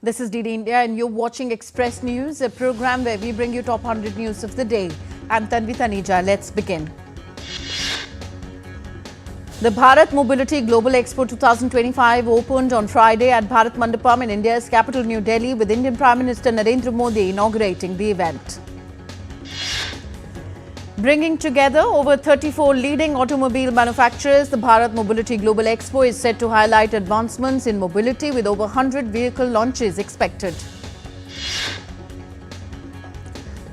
This is DD India and you're watching Express News, a program where we bring you top 100 news of the day. I'm Tanvi Taneja. Let's begin. The Bharat Mobility Global Expo 2025 opened on Friday at Bharat Mandapam in India's capital New Delhi, with Indian Prime Minister Narendra Modi inaugurating the event. Bringing together over 34 leading automobile manufacturers, the Bharat Mobility Global Expo is set to highlight advancements in mobility, with over 100 vehicle launches expected.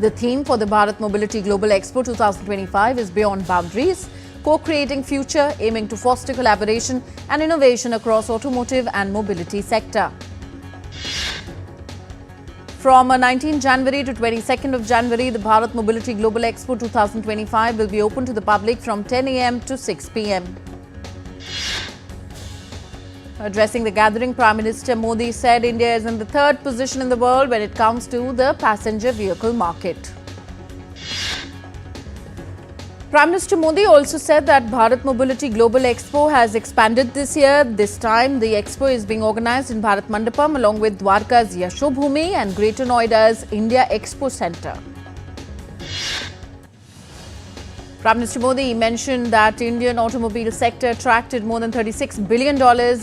The theme for the Bharat Mobility Global Expo 2025 is Beyond Boundaries, co-creating future, aiming to foster collaboration and innovation across automotive and mobility sector. From 19 January to 22nd of January, the Bharat Mobility Global Expo 2025 will be open to the public from 10 a.m. to 6 p.m. Addressing the gathering, Prime Minister Modi said India is in the third position in the world when it comes to the passenger vehicle market. Prime Minister Modi also said that Bharat Mobility Global Expo has expanded this year. This time, the Expo is being organized in Bharat Mandapam along with Dwarka's Yashobhumi and Greater Noida's India Expo Center. Prime Minister Modi mentioned that Indian automobile sector attracted more than $36 billion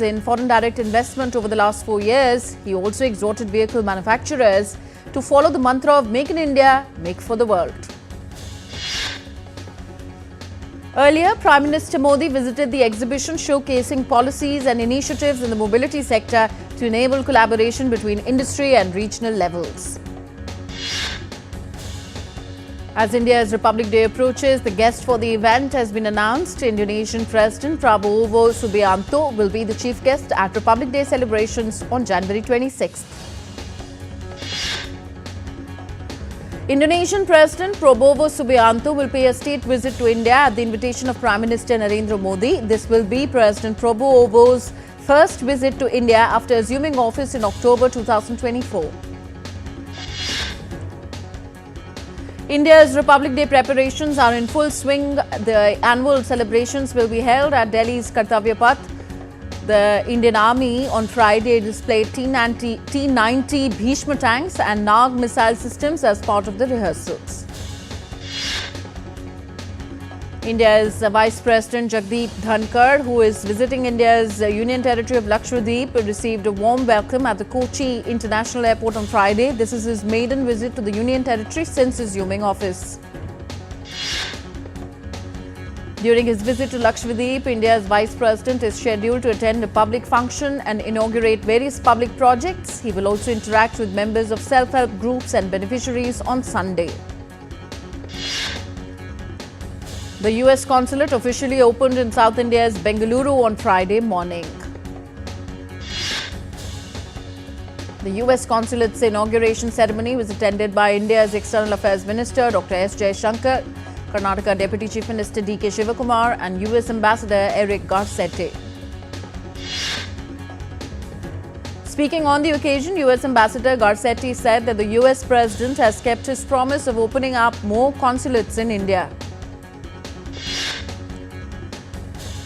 in foreign direct investment over the last 4 years. He also exhorted vehicle manufacturers to follow the mantra of Make in India, Make for the World. Earlier, Prime Minister Modi visited the exhibition showcasing policies and initiatives in the mobility sector to enable collaboration between industry and regional levels. As India's Republic Day approaches, the guest for the event has been announced. Indonesian President Prabowo Subianto will be the chief guest at Republic Day celebrations on January 26th. Indonesian President Prabowo Subianto will pay a state visit to India at the invitation of Prime Minister Narendra Modi. This will be President Prabowo's first visit to India after assuming office in October 2024. India's Republic Day preparations are in full swing. The annual celebrations will be held at Delhi's Kartavya Path. The Indian Army on Friday displayed T-90 Bhishma tanks and Nag missile systems as part of the rehearsals. India's Vice President Jagdeep Dhankar, who is visiting India's Union Territory of Lakshadweep, received a warm welcome at the Kochi International Airport on Friday. This is his maiden visit to the Union Territory since assuming office. During his visit to Lakshadweep, India's Vice President is scheduled to attend a public function and inaugurate various public projects. He will also interact with members of self-help groups and beneficiaries on Sunday. The US consulate officially opened in South India's Bengaluru on Friday morning. The US consulate's inauguration ceremony was attended by India's External Affairs Minister Dr. S. Jaishankar, Karnataka Deputy Chief Minister D.K. Shivakumar and US Ambassador Eric Garcetti. Speaking on the occasion, US Ambassador Garcetti said that the US President has kept his promise of opening up more consulates in India.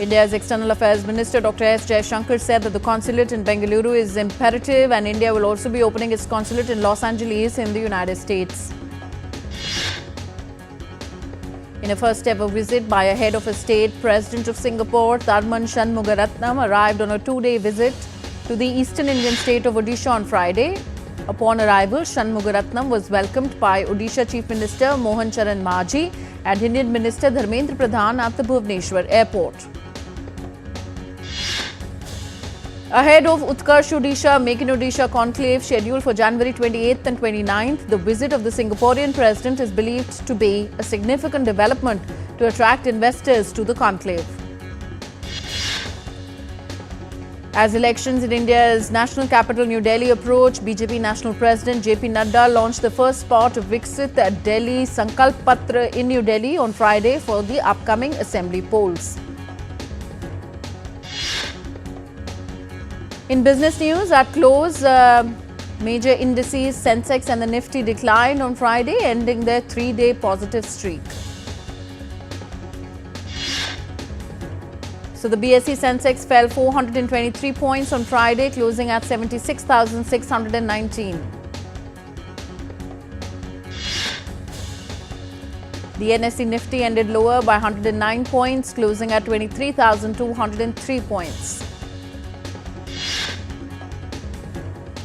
India's External Affairs Minister Dr. S. Jaishankar said that the consulate in Bengaluru is imperative and India will also be opening its consulate in Los Angeles in the United States. In a first-ever visit by a head of a state, President of Singapore, Tharman Shanmugaratnam, arrived on a two-day visit to the eastern Indian state of Odisha on Friday. Upon arrival, Shanmugaratnam was welcomed by Odisha Chief Minister Mohan Charan Majhi and Indian Minister Dharmendra Pradhan at the Bhubaneswar Airport. Ahead of Utkarsh Odisha Make in Odisha conclave scheduled for January 28th and 29th, the visit of the Singaporean president is believed to be a significant development to attract investors to the conclave. As elections in India's national capital New Delhi approach, BJP National President JP Nadda launched the first part of Viksit at Delhi Sankalp Patra in New Delhi on Friday for the upcoming assembly polls. In business news, at close, major indices Sensex and the Nifty declined on Friday, ending their three-day positive streak. So the BSE Sensex fell 423 points on Friday, closing at 76,619. The NSE Nifty ended lower by 109 points, closing at 23,203 points.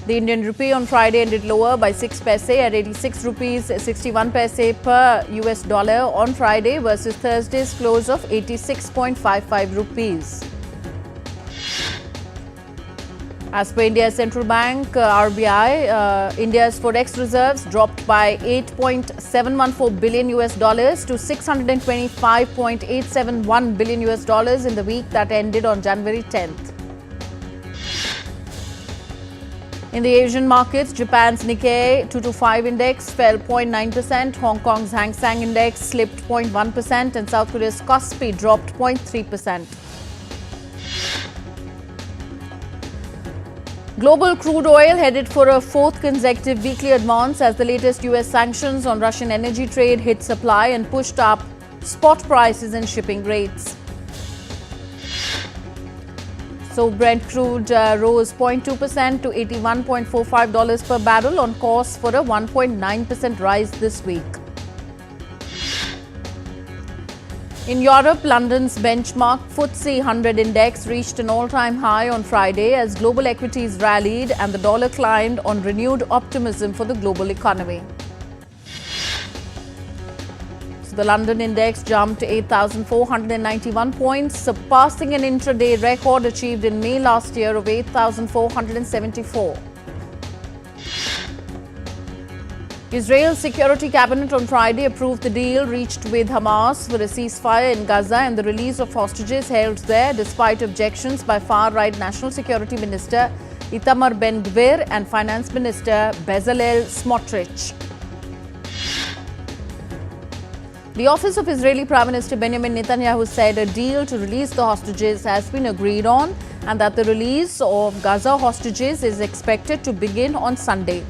The Indian rupee on Friday ended lower by 6 paise at 86 rupees 61 paise per US dollar on Friday versus Thursday's close of 86.55 rupees. As per India's central bank, RBI, India's forex reserves dropped by 8.714 billion US dollars to 625.871 billion US dollars in the week that ended on January 10th. In the Asian markets, Japan's Nikkei 225 index fell 0.9%, Hong Kong's Hang Seng index slipped 0.1% and South Korea's Kospi dropped 0.3%. Global crude oil headed for a fourth consecutive weekly advance as the latest US sanctions on Russian energy trade hit supply and pushed up spot prices and shipping rates. So Brent crude rose 0.2% to $81.45 per barrel on course for a 1.9% rise this week. In Europe, London's benchmark FTSE 100 index reached an all-time high on Friday as global equities rallied and the dollar climbed on renewed optimism for the global economy. So the London index jumped to 8,491 points, surpassing an intraday record achieved in May last year of 8,474. Israel's Security Cabinet on Friday approved the deal reached with Hamas for a ceasefire in Gaza and the release of hostages held there despite objections by far-right National Security Minister Itamar Ben-Gvir and Finance Minister Bezalel Smotrich. The office of Israeli Prime Minister Benjamin Netanyahu said a deal to release the hostages has been agreed on and that the release of Gaza hostages is expected to begin on Sunday.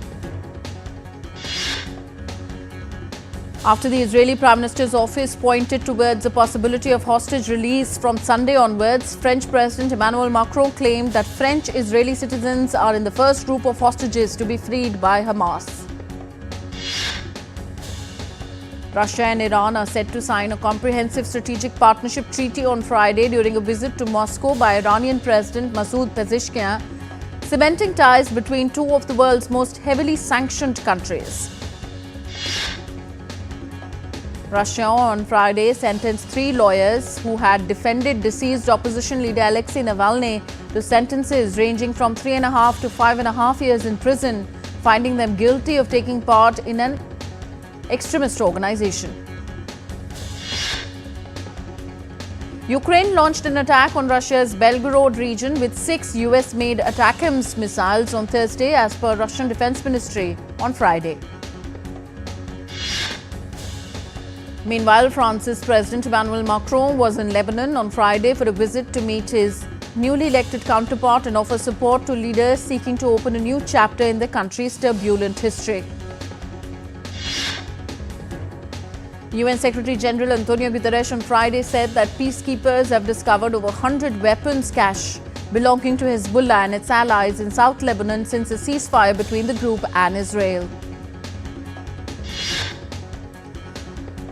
After the Israeli Prime Minister's office pointed towards the possibility of hostage release from Sunday onwards, French President Emmanuel Macron claimed that French-Israeli citizens are in the first group of hostages to be freed by Hamas. Russia and Iran are set to sign a comprehensive strategic partnership treaty on Friday during a visit to Moscow by Iranian President Masoud Pezeshkian, cementing ties between two of the world's most heavily sanctioned countries. Russia on Friday sentenced 3 lawyers who had defended deceased opposition leader Alexei Navalny to sentences ranging from 3.5 to 5.5 years in prison, finding them guilty of taking part in an extremist organization. Ukraine launched an attack on Russia's Belgorod region with 6 US-made ATACMS missiles on Thursday, as per Russian Defense Ministry on Friday. Meanwhile, France's President Emmanuel Macron was in Lebanon on Friday for a visit to meet his newly elected counterpart and offer support to leaders seeking to open a new chapter in the country's turbulent history. UN Secretary General Antonio Guterres on Friday said that peacekeepers have discovered over 100 weapons cache belonging to Hezbollah and its allies in South Lebanon since a ceasefire between the group and Israel.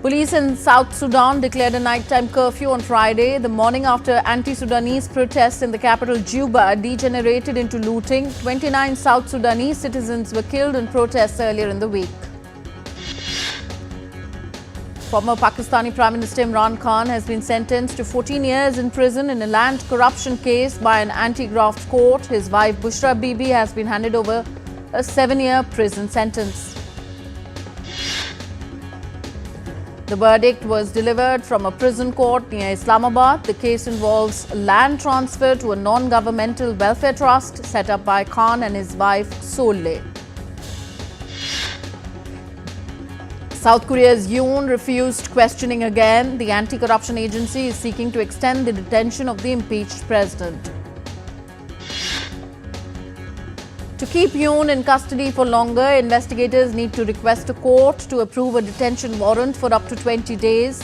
Police in South Sudan declared a nighttime curfew on Friday, the morning after anti-Sudanese protests in the capital Juba degenerated into looting. 29 South Sudanese citizens were killed in protests earlier in the week. Former Pakistani Prime Minister Imran Khan has been sentenced to 14 years in prison in a land corruption case by an anti-graft court. His wife Bushra Bibi has been handed over a 7-year prison sentence. The verdict was delivered from a prison court near Islamabad. The case involves land transfer to a non-governmental welfare trust set up by Khan and his wife Soleh. South Korea's Yoon refused questioning again. The anti-corruption agency is seeking to extend the detention of the impeached president. To keep Yoon in custody for longer, investigators need to request a court to approve a detention warrant for up to 20 days.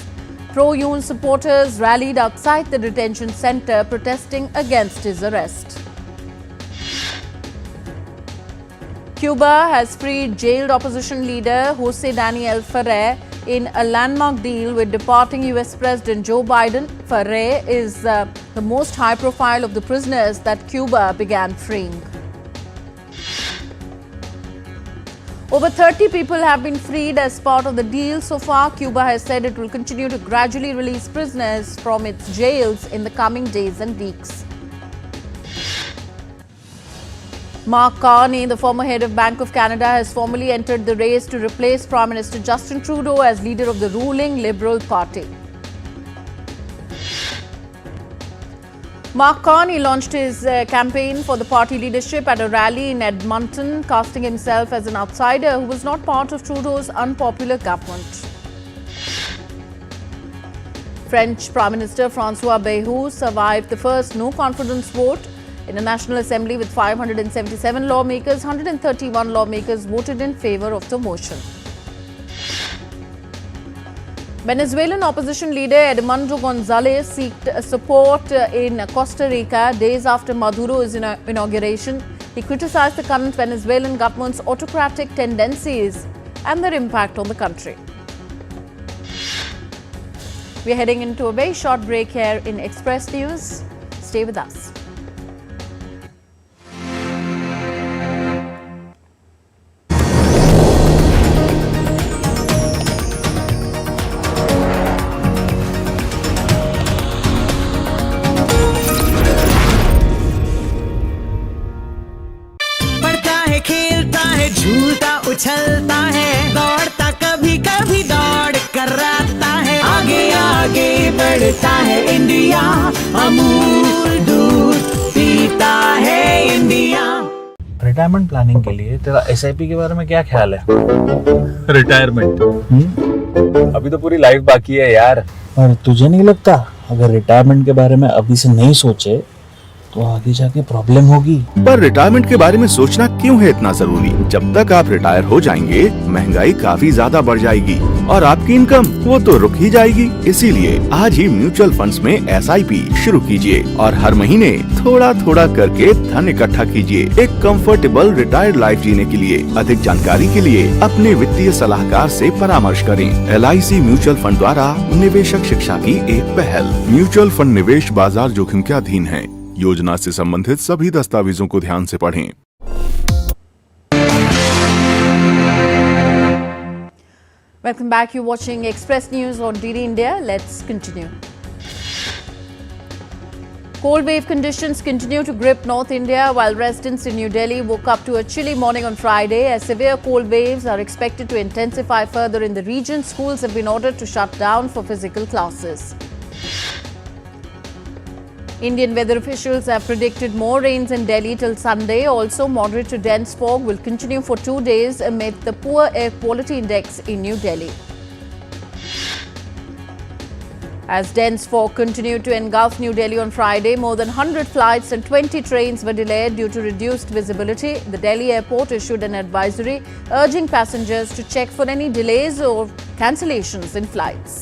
Pro-Yoon supporters rallied outside the detention center protesting against his arrest. Cuba has freed jailed opposition leader Jose Daniel Ferrer in a landmark deal with departing US President Joe Biden. Ferrer is the most high-profile of the prisoners that Cuba began freeing. Over 30 people have been freed as part of the deal so far. Cuba has said it will continue to gradually release prisoners from its jails in the coming days and weeks. Mark Carney, the former head of Bank of Canada, has formally entered the race to replace Prime Minister Justin Trudeau as leader of the ruling Liberal Party. Mark Carney launched his campaign for the party leadership at a rally in Edmonton, casting himself as an outsider who was not part of Trudeau's unpopular government. French Prime Minister François Bayrou survived the first no-confidence vote in a National Assembly with 577 lawmakers. 131 lawmakers voted in favour of the motion. Venezuelan opposition leader Edmundo Gonzalez sought support in Costa Rica days after Maduro's inauguration. He criticized the current Venezuelan government's autocratic tendencies and their impact on the country. We are heading into a very short break here in Express News. Stay with us. झूलता उछलता है, दौड़ता कभी कभी दौड़ कराता है, आगे आगे बढ़ता है इंडिया, अमूल दूध पीता है इंडिया। रिटायरमेंट प्लानिंग के लिए तेरा एसआईपी के बारे में क्या ख्याल है? रिटायरमेंट अभी तो पूरी लाइफ बाकी है यार। और तुझे नहीं लगता अगर रिटायरमेंट के बारे में अभी से नहीं सोचे तो आगे जाके प्रॉब्लम होगी? पर रिटायरमेंट के बारे में सोचना क्यों है इतना जरूरी? जब तक आप रिटायर हो जाएंगे महंगाई काफी ज्यादा बढ़ जाएगी और आपकी इनकम वो तो रुक ही जाएगी। इसीलिए आज ही म्यूचुअल फंड्स में एसआईपी शुरू कीजिए और हर महीने थोड़ा थोड़ा करके धन इकट्ठा कीजिए एक कंफर्टेबल रिटायर्ड लाइफ जीने के लिए। अधिक जानकारी के लिए अपने वित्तीय सलाहकार से परामर्श करें। LIC म्यूचुअल फंड द्वारा निवेशक शिक्षा की एक पहल। म्यूचुअल फंड निवेश बाजार जोखिम के अधीन है। योजना से संबंधित सभी दस्तावेजों को ध्यान से पढ़ें। Welcome back. You're watching Express News on DD India. Let's continue. Cold wave conditions continue to grip North India while residents in New Delhi woke up to a chilly morning on Friday. As severe cold waves are expected to intensify further in the region, schools have been ordered to shut down for physical classes. Indian weather officials have predicted more rains in Delhi till Sunday. Also, moderate to dense fog will continue for 2 days amid the poor air quality index in New Delhi. As dense fog continued to engulf New Delhi on Friday, more than 100 flights and 20 trains were delayed due to reduced visibility. The Delhi airport issued an advisory urging passengers to check for any delays or cancellations in flights.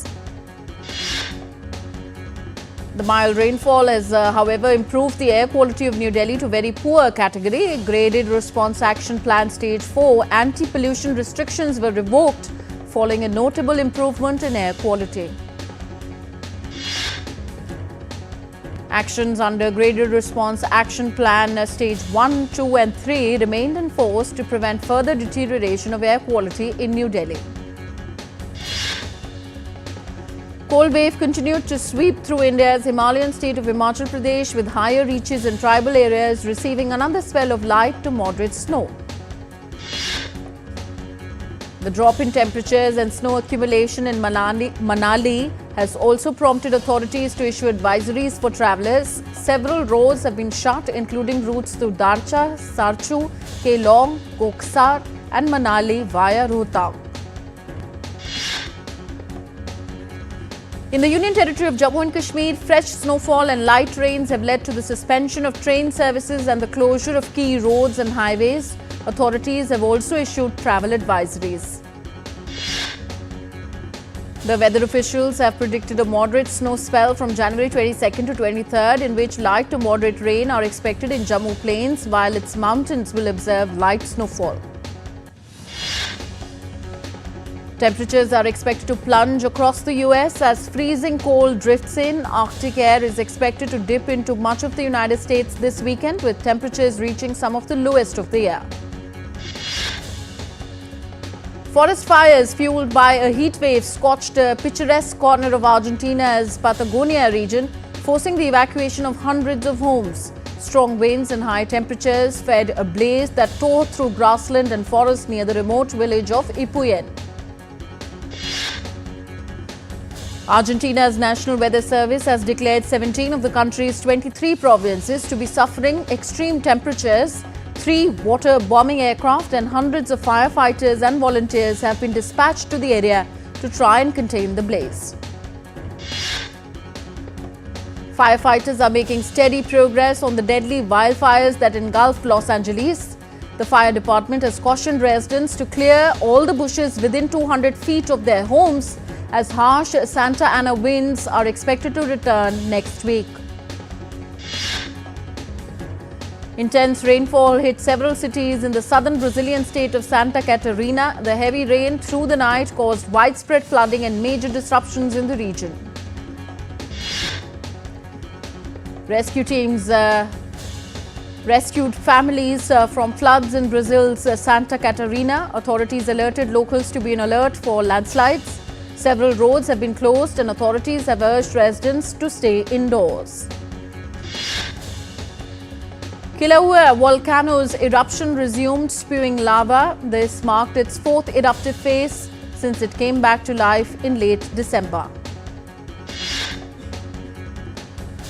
The mild rainfall has, however, improved the air quality of New Delhi to very poor category. Graded Response Action Plan Stage 4 anti-pollution restrictions were revoked following a notable improvement in air quality. Actions under Graded Response Action Plan Stage 1, 2 and 3 remained in force to prevent further deterioration of air quality in New Delhi. Cold wave continued to sweep through India's Himalayan state of Himachal Pradesh, with higher reaches and tribal areas receiving another spell of light to moderate snow. The drop in temperatures and snow accumulation in Manali has also prompted authorities to issue advisories for travellers. Several roads have been shut, including routes to Darcha, Sarchu, Kelong, Koksar and Manali via Rohtang. In the Union Territory of Jammu and Kashmir, fresh snowfall and light rains have led to the suspension of train services and the closure of key roads and highways. Authorities have also issued travel advisories. The weather officials have predicted a moderate snow spell from January 22nd to 23rd, in which light to moderate rain are expected in Jammu Plains, while its mountains will observe light snowfall. Temperatures are expected to plunge across the US as freezing cold drifts in. Arctic air is expected to dip into much of the United States this weekend, with temperatures reaching some of the lowest of the year. Forest fires fueled by a heat wave scorched a picturesque corner of Argentina's Patagonia region, forcing the evacuation of hundreds of homes. Strong winds and high temperatures fed a blaze that tore through grassland and forest near the remote village of Ipuyen. Argentina's National Weather Service has declared 17 of the country's 23 provinces to be suffering extreme temperatures. 3 water bombing aircraft and hundreds of firefighters and volunteers have been dispatched to the area to try and contain the blaze. Firefighters are making steady progress on the deadly wildfires that engulfed Los Angeles. The fire department has cautioned residents to clear all the bushes within 200 feet of their homes, as harsh Santa Ana winds are expected to return next week. Intense rainfall hit several cities in the southern Brazilian state of Santa Catarina. The heavy rain through the night caused widespread flooding and major disruptions in the region. Rescue teams rescued families from floods in Brazil's Santa Catarina. Authorities alerted locals to be on alert for landslides. Several roads have been closed and authorities have urged residents to stay indoors. Kilauea volcano's eruption resumed spewing lava. This marked its 4th eruptive phase since it came back to life in late December.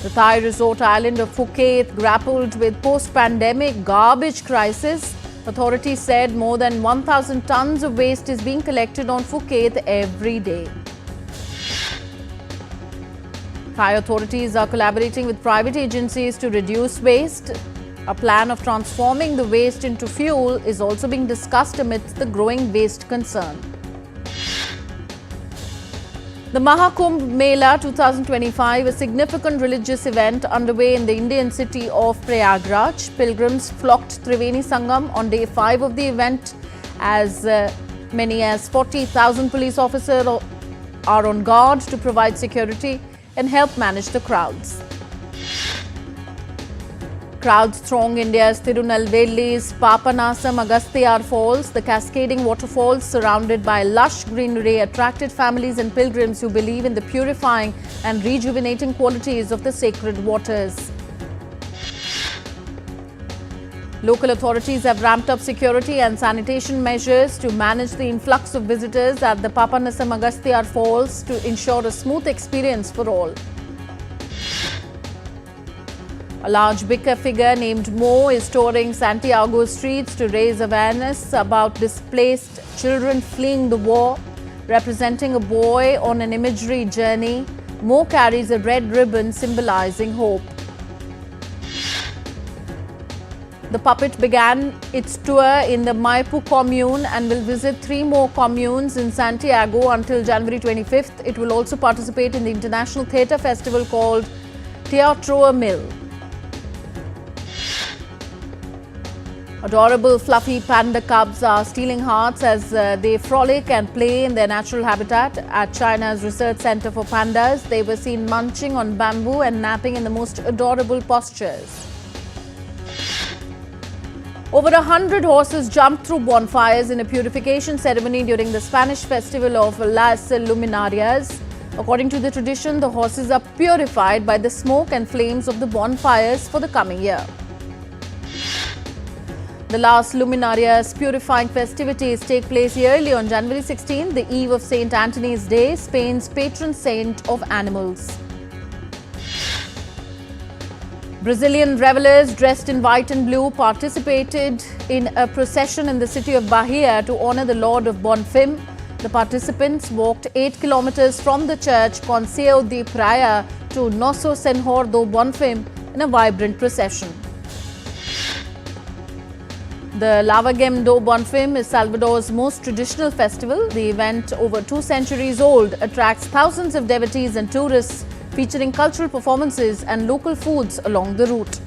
The Thai resort island of Phuket grappled with post-pandemic garbage crisis. Authorities said more than 1,000 tons of waste is being collected on Phuket every day. Thai authorities are collaborating with private agencies to reduce waste. A plan of transforming the waste into fuel is also being discussed amidst the growing waste concern. The Mahakumbh Mela 2025, a significant religious event underway in the Indian city of Prayagraj. Pilgrims flocked Triveni Sangam on day 5 of the event. As many as 40,000 police officers are on guard to provide security and help manage the crowds. Crowds throng India's Tirunelveli's Papanasam Agasthyar Falls. The cascading waterfalls surrounded by lush greenery attracted families and pilgrims who believe in the purifying and rejuvenating qualities of the sacred waters. Local authorities have ramped up security and sanitation measures to manage the influx of visitors at the Papanasam Agasthyar Falls to ensure a smooth experience for all. A large Bikka figure named Mo is touring Santiago streets to raise awareness about displaced children fleeing the war. Representing a boy on an imagery journey, Mo carries a red ribbon symbolizing hope. The puppet began its tour in the Maipu commune and will visit 3 more communes in Santiago until January 25th. It will also participate in the international theatre festival called Teatro Mil. Adorable fluffy panda cubs are stealing hearts as they frolic and play in their natural habitat. At China's Research Center for Pandas, they were seen munching on bamboo and napping in the most adorable postures. Over 100 horses jumped through bonfires in a purification ceremony during the Spanish festival of Las Luminarias. According to the tradition, the horses are purified by the smoke and flames of the bonfires for the coming year. The Las Luminarias purifying festivities take place yearly on January 16, the eve of St. Anthony's Day, Spain's patron saint of animals. Brazilian revelers dressed in white and blue participated in a procession in the city of Bahia to honor the Lord of Bonfim. The participants walked 8 kilometers from the church Conceito de Praia to Nosso Senhor do Bonfim in a vibrant procession. The Lavagem do Bonfim is Salvador's most traditional festival. The event, over 2 centuries old, attracts thousands of devotees and tourists, featuring cultural performances and local foods along the route.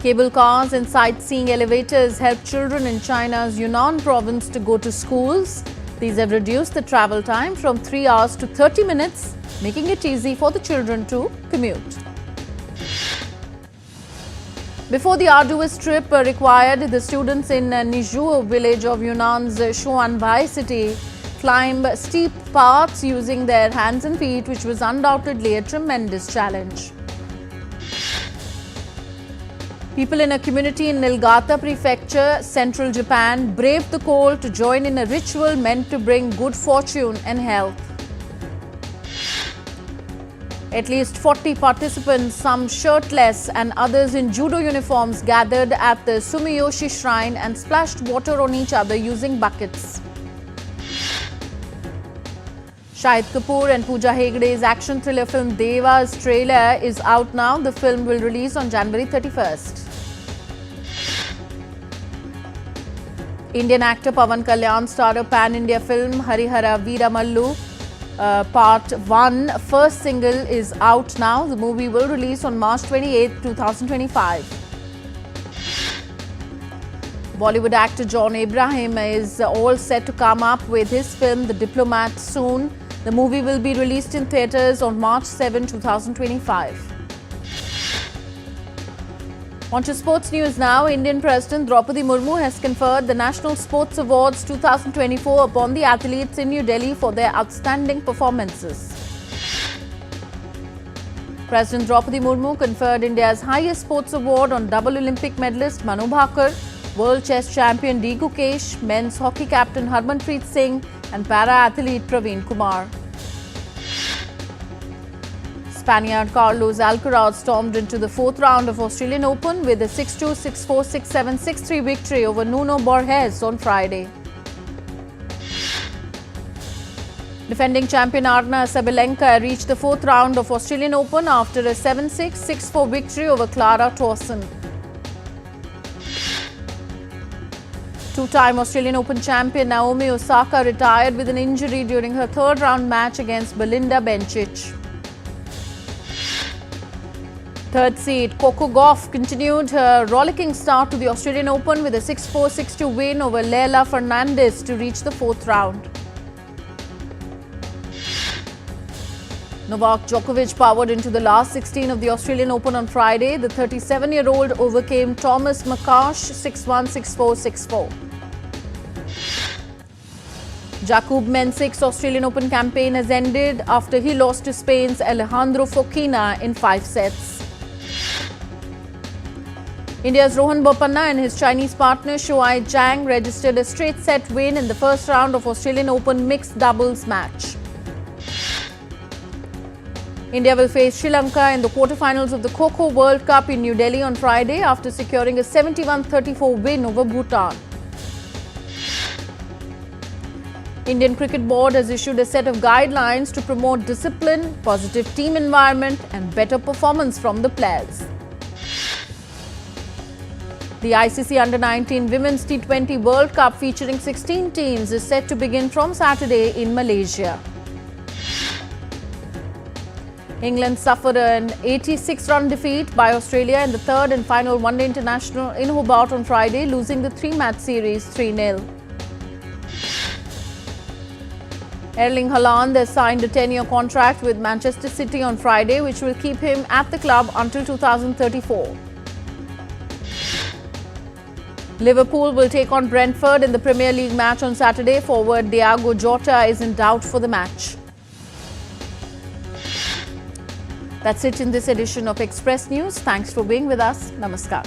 Cable cars and sightseeing elevators help children in China's Yunnan province to go to schools. These have reduced the travel time from 3 hours to 30 minutes, making it easy for the children to commute. Before the arduous trip required, the students in Nizhu village of Yunnan's Shuanbai city climb steep paths using their hands and feet, which was undoubtedly a tremendous challenge. People in a community in Niigata Prefecture, central Japan, braved the cold to join in a ritual meant to bring good fortune and health. At least 40 participants, some shirtless and others in judo uniforms, gathered at the Sumiyoshi shrine and splashed water on each other using buckets. Shahid Kapoor and Pooja Hegde's action thriller film Deva's trailer is out now. The film will release on January 31st. Indian actor Pawan Kalyan starred a pan-India film Harihara Veeramallu. Part 1 first single is out now. The movie will release on March 28, 2025. Bollywood actor John Abraham is all set to come up with his film The Diplomat soon. The movie will be released in theatres on March 7, 2025. On to sports news now. Indian President Draupadi Murmu has conferred the National Sports Awards 2024 upon the athletes in New Delhi for their outstanding performances. President Draupadi Murmu conferred India's highest sports award on double Olympic medalist Manu Bhaker, world chess champion D. Gukesh, men's hockey captain Harmanpreet Singh and para-athlete Praveen Kumar. Spaniard Carlos Alcaraz stormed into the 4th round of Australian Open with a 6-2, 6-4, 6-7, 6-3 victory over Nuno Borges on Friday. Defending champion Arna Sabalenka reached the 4th round of Australian Open after a 7-6, 6-4 victory over Clara Towson. Two-time Australian Open champion Naomi Osaka retired with an injury during her 3rd round match against Belinda Bencic. 3rd seed Coco Gauff continued her rollicking start to the Australian Open with a 6-4, 6-2 win over Leila Fernandez to reach the 4th round. Novak Djokovic powered into the last 16 of the Australian Open on Friday. The 37-year-old overcame Thomas McCarsh 6-1, 6-4, 6-4. Jakub Mensic's Australian Open campaign has ended after he lost to Spain's Alejandro Fokina in 5 sets. India's Rohan Bopanna and his Chinese partner Shuai Zhang registered a straight-set win in the 1st round of Australian Open mixed doubles match. India will face Sri Lanka in the quarterfinals of the Kho-Kho World Cup in New Delhi on Friday after securing a 71-34 win over Bhutan. Indian Cricket Board has issued a set of guidelines to promote discipline, positive team environment and better performance from the players. The ICC Under-19 Women's T20 World Cup featuring 16 teams is set to begin from Saturday in Malaysia. England suffered an 86-run defeat by Australia in the 3rd and final one-day international in Hobart on Friday, losing the 3-match series 3-0. Erling Haaland has signed a 10-year contract with Manchester City on Friday, which will keep him at the club until 2034. Liverpool will take on Brentford in the Premier League match on Saturday. Forward Diogo Jota is in doubt for the match. That's it in this edition of Express News. Thanks for being with us. Namaskar.